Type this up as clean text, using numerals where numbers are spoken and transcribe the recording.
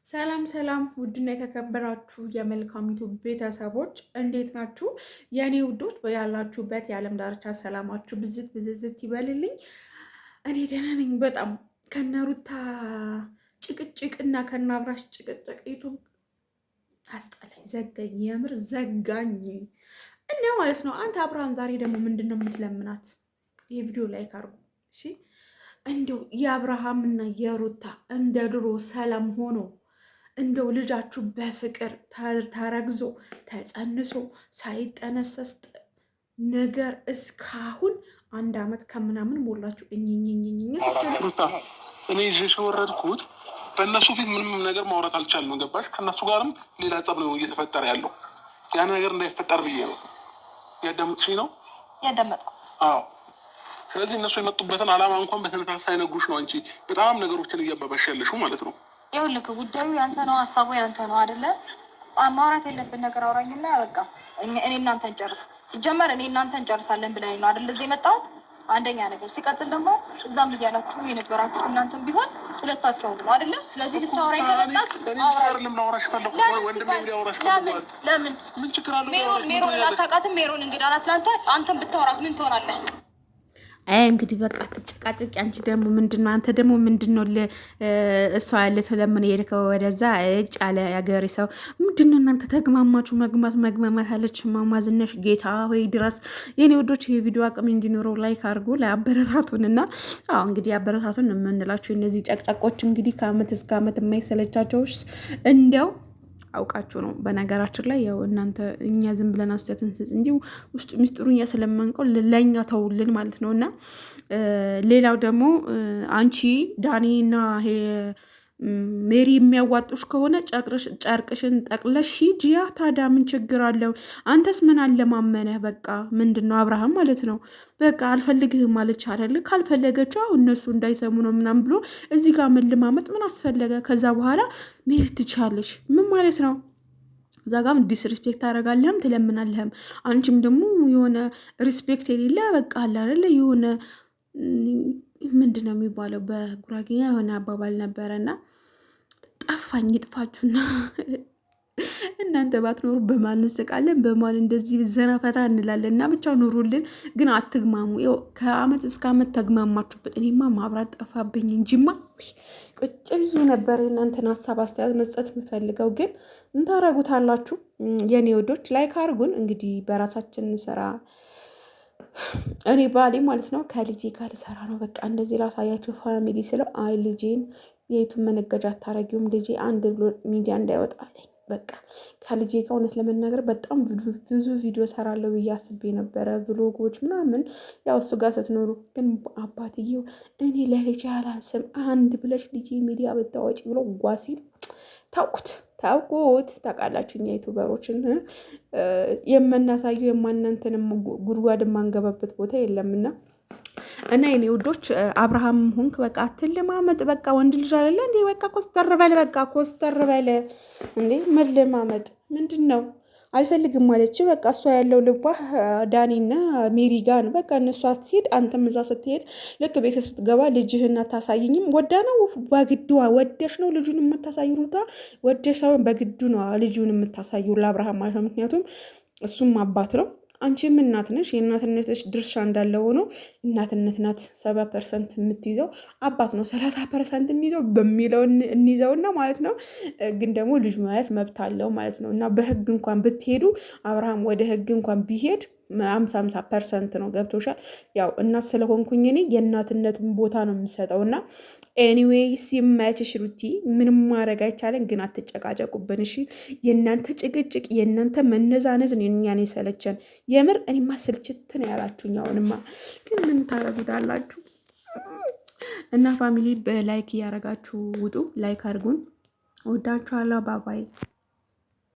ሰላም ሰላም ውድና የተከበራችሁ የመልካም ዩቲዩብ ቤተሰቦች እንዴት ናችሁ? የኔ ውዶች በያላችሁበት የዓለም ዳርቻ ሰላማችሁ ብዝት ብዝዝት ይበልልኝ። እኔ ደህና ነኝ በጣም ከነሩታ ጭቅጭቅ እና ከናብራሽ ጭቅጭቅ ዩቲዩብ አስጠላኝ፣ ዘጋኝ፣ የምር ዘጋኝ እና ማለት ነው። አንተ አብርሃም ዛሬ ደግሞ ምንድን ነው የምትለምናት? የቪዲዮ ላይክ አድርጉ እሺ። እንደው የአብርሃምና የሩታ እንደ ድሮ ሰላም ሆኖ እንደው ልጃችሁ በፍቅር ተረግዞ ተጸንሶ ሳይጠነሰስ ነገር እስካሁን 1 ዓመት ከምናምን ሞላችሁ። እኔ ይዤሽ የወረድኩት በእነሱ ፊት ምንም ነገር ማውራት አልቻልንም። ገባሽ? ከእነሱ ጋርም ሌላ ጸብ ነው እየተፈጠረ ያለው። ያን ነገር እንዳይፈጠር ብዬ ነው። ያዳምጥሽ ነው ያዳመጥኩ። አዎ። ስለዚህ እነሱ የመጡበትን ዓላማ እንኳን በተነታሳ ሳይነግሩሽ ነው አንቺ በጣም ነገሮችን እያባባሽ ያለሽው ማለት ነው። ይኸውልህ ጉዳዩ ያንተ ነው፣ ሀሳቡ ያንተ ነው አይደለ? ማውራት የለብን ነገር አውራኝና በቃ እኔ እናንተ እንጨርስ። ሲጀመር እኔ እናንተ እንጨርሳለን ብለን ነው አይደል እዚህ የመጣሁት። አንደኛ ነገር ሲቀጥል ደግሞ እዛም እያላችሁ የነበራችሁት እናንተም ቢሆን ሁለታችሁ ነው አይደለ? ስለዚህ ልታወራኝ ከመጣት ሜሮን ላታውቃትም። ሜሮን እንግዳ ናት ለአንተ። አንተም ብታወራት ምን ትሆናለህ? እንግዲህ በቃ ትጨቃጭቂ። አንቺ ደግሞ ምንድነው? አንተ ደግሞ ምንድነው? እሷ ያለ ተለምን የሄድከው ወደዛ እጭ ያለ ያገሬ ሰው ምንድነው? እናንተ ተግማማችሁ። መግማማት አለች ማማዝነሽ ጌታ ሆይ ድረስ የኔ ወዶች። ይሄ ቪዲዮ አቅም እንዲኖረው ላይክ አድርጉ ለአበረታቱንና አዎ እንግዲህ አበረታቱን የምንላችሁ እነዚህ ጨቅጫቆች እንግዲህ ከአመት እስከ አመት የማይሰለቻቸውስ እንደው አውቃችሁ ነው። በነገራችን ላይ ያው እናንተ እኛ ዝም ብለን አስተያየት እንስጥ እንጂ ውስጡ ሚስጥሩ እኛ ስለማንቀው ለኛ ተውልን ማለት ነው። እና ሌላው ደግሞ አንቺ ዳኒና ሜሪ የሚያዋጡሽ ከሆነ ጨርቅሽን ጠቅለሽ ሂጂያ። ታዲያ ምን ችግር አለው? አንተስ ምን አለማመነህ? በቃ ምንድን ነው አብርሃም ማለት ነው በቃ አልፈልግህም ማለች አይደል? ካልፈለገችው እነሱ እንዳይሰሙ ነው ምናምን ብሎ እዚህ ጋር መለማመጥ ምን አስፈለገ? ከዛ በኋላ መሄድ ትችላለሽ። ምን ማለት ነው? እዛ ጋም ዲስሪስፔክት ታደርጋለህም ትለምናለህም። አንቺም ደግሞ የሆነ ሪስፔክት የሌለ በቃ አለ አይደለ? የሆነ ምንድን ነው የሚባለው በጉራጌኛ የሆነ አባባል ነበረና ጠፋኝ። ይጥፋችሁና እናንተ ባትኖሩ በማን እንስቃለን፣ በማን እንደዚህ ዘናፈታ እንላለን። እና ብቻ ኑሩልን፣ ግን አትግማሙ። ከአመት እስከ አመት ተግማማችሁበት። እኔማ ማብራት ጠፋብኝ እንጂማ ቁጭ ብዬ ነበር የእናንተን ሀሳብ አስተያየት መስጠት የምፈልገው። ግን እንታረጉታላችሁ የኔ ወዶች። ላይክ አድርጉን። እንግዲህ በራሳችን ስራ እኔ ባሌ ማለት ነው ከልጄ ጋር ልሰራ ነው። በቃ እንደዚህ ላሳያቸው ፋሚሊ ስለው አይ ልጄን የዩቱብ መነገጃ አታረጊውም ልጄ አንድ ብሎ ሚዲያ እንዳይወጣ አለኝ። በቃ ከልጄ ጋር እውነት ለመናገር በጣም ብዙ ቪዲዮ ሰራለሁ ብዬ አስቤ ነበረ፣ ብሎጎች ምናምን። ያው እሱ ጋር ስትኖሩ ግን አባትየው እኔ ለልጄ አላንስም አንድ ብለሽ ልጄ ሚዲያ ብታወጪ ብሎ ጓሲል ታውቁት ታውቃላችሁ። እኛ ዩቱበሮችን የምናሳየው የማናንተንም ጉድጓድ የማንገባበት ቦታ የለምና እና የኔ ውዶች አብርሃም ሆንክ በቃ አትለማመጥ። በቃ ወንድ ልጅ አይደለ እንዴ? በቃ ኮስተር በለ፣ በቃ ኮስተር በለ እንዴ። መለማመጥ ምንድን ነው? አልፈልግም ማለች። በቃ እሷ ያለው ልቧ ዳኒና ሜሪ ጋ ነው። በቃ እነሷ ስትሄድ አንተም እዛ ስትሄድ ልክ ቤተ ስትገባ ልጅህን አታሳይኝም? ወዳ ነው በግድዋ ወደሽ ነው ልጁን የምታሳዩ ሩታ? ወደሽ ሳይሆን በግዱ ነው ልጁን የምታሳዩ ለአብርሃም ማለት ነው። ምክንያቱም እሱም አባት ነው፣ አንቺም እናት ነሽ። የእናትነት ድርሻ እንዳለ ሆኖ እናትነት ናት 70% የምትይዘው፣ አባት ነው 30% የሚይዘው በሚለው እንይዘውና ማለት ነው። ግን ደግሞ ልጅ ማለት መብት አለው ማለት ነው። እና በህግ እንኳን ብትሄዱ አብርሃም ወደ ህግ እንኳን ቢሄድ 50% ነው። ገብቶሻል? ያው እናት ስለሆንኩኝ እኔ የእናትነትን ቦታ ነው የምሰጠው። እና ኤኒዌይስ ይመችሽ ሩቲ፣ ምንም ማድረግ አይቻለን። ግን አትጨቃጨቁብን እሺ። የእናንተ ጭቅጭቅ የእናንተ መነዛነዝ ነው እኛን የሰለቸን። የምር እኔማ ስልችት ነው ያላችሁኝ። አሁንማ ግን ምን ታረጉታላችሁ? እና ፋሚሊ በላይክ እያረጋችሁ ውጡ። ላይክ አድርጉን። ወዳችኋለሁ። ባባይ